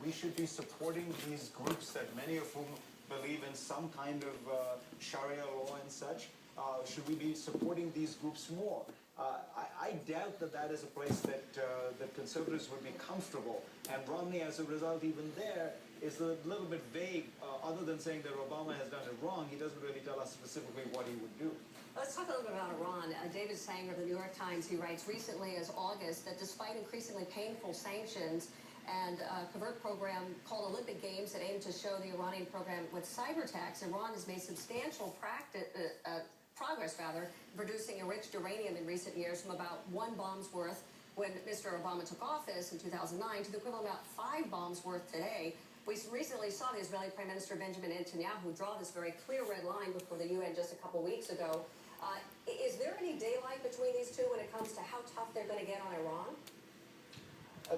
we should be supporting these groups that many of whom believe in some kind of Sharia law and such? Should we be supporting these groups more? I doubt that that is a place that that conservatives would be comfortable. And Romney, as a result, even there, is a little bit vague. Other than saying that Obama has done it wrong, he doesn't really tell us specifically what he would do. Let's talk a little bit about Iran. David Sanger of the New York Times, he writes recently as August that despite increasingly painful sanctions and a covert program called Olympic Games that aimed to show the Iranian program with cyber attacks, Iran has made substantial progress producing enriched uranium in recent years from about 1 bomb's worth when Mr. Obama took office in 2009 to the equivalent of about 5 bombs worth today. We recently saw the Israeli Prime Minister Benjamin Netanyahu draw this very clear red line before the UN just a couple weeks ago. Is there any daylight between these two when it comes to how tough they're going to get on Iran?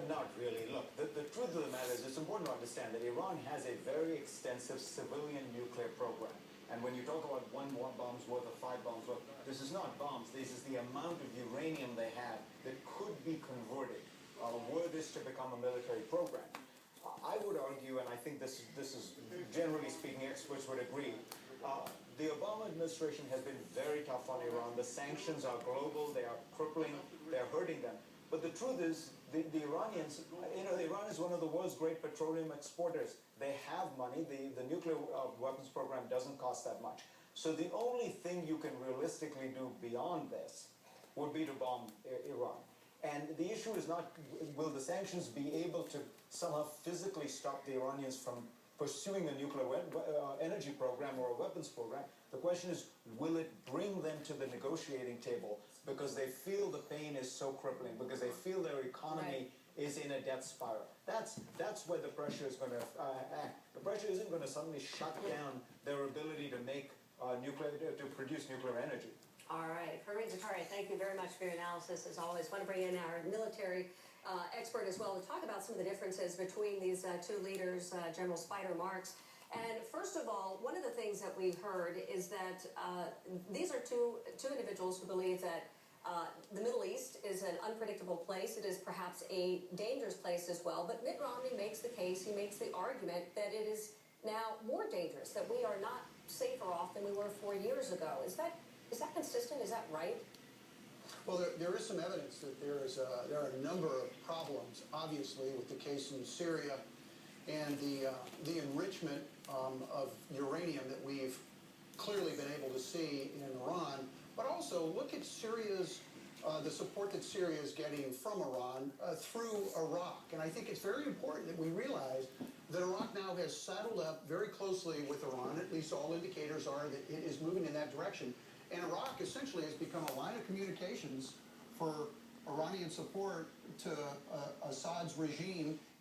Not really. Look, the truth of the matter is it's important to understand that Iran has a very extensive civilian nuclear program. And when you talk about 1 bomb's worth or 5 bombs worth, this is not bombs. This is the amount of uranium they have that could be converted were this to become a military program. I would argue, and I think this is generally speaking, experts would agree, the Obama administration has been very tough on Iran. The sanctions are global. They are crippling. They're hurting them. But the truth is, the Iranians, Iran is one of the world's great petroleum exporters. They have money. The nuclear weapons program doesn't cost that much. So the only thing you can realistically do beyond this would be to bomb Iran. And the issue is not, will the sanctions be able to somehow physically stop the Iranians from pursuing a nuclear energy program or a weapons program? The question is, will it bring them to the negotiating table because they feel the pain is so crippling, because they feel their economy is in a death spiral? That's where the pressure is going to act. The pressure isn't going to suddenly shut down their ability to make to produce nuclear energy. All right. Fareed Zakaria, thank you very much for your analysis, as always. I want to bring in our military expert as well to talk about some of the differences between these two leaders, General Spider Marks. And first of all, one of the things that we've heard is that these are two individuals who believe that the Middle East is an unpredictable place. It is perhaps a dangerous place as well. But Mitt Romney makes the case, he makes the argument that it is now more dangerous, that we are not safer off than we were 4 years ago. Is that consistent? Is that right? Well, there is some evidence that there are a number of problems, obviously, with the case in Syria and the enrichment of uranium that we've clearly been able to see in Iran. But also look at Syria's the support that Syria is getting from Iran through Iraq. And I think it's very important that we realize that Iraq now has saddled up very closely with Iran. At least all indicators are that it is moving in that direction. And Iraq essentially has become a line of communications for Iranian support to Assad's regime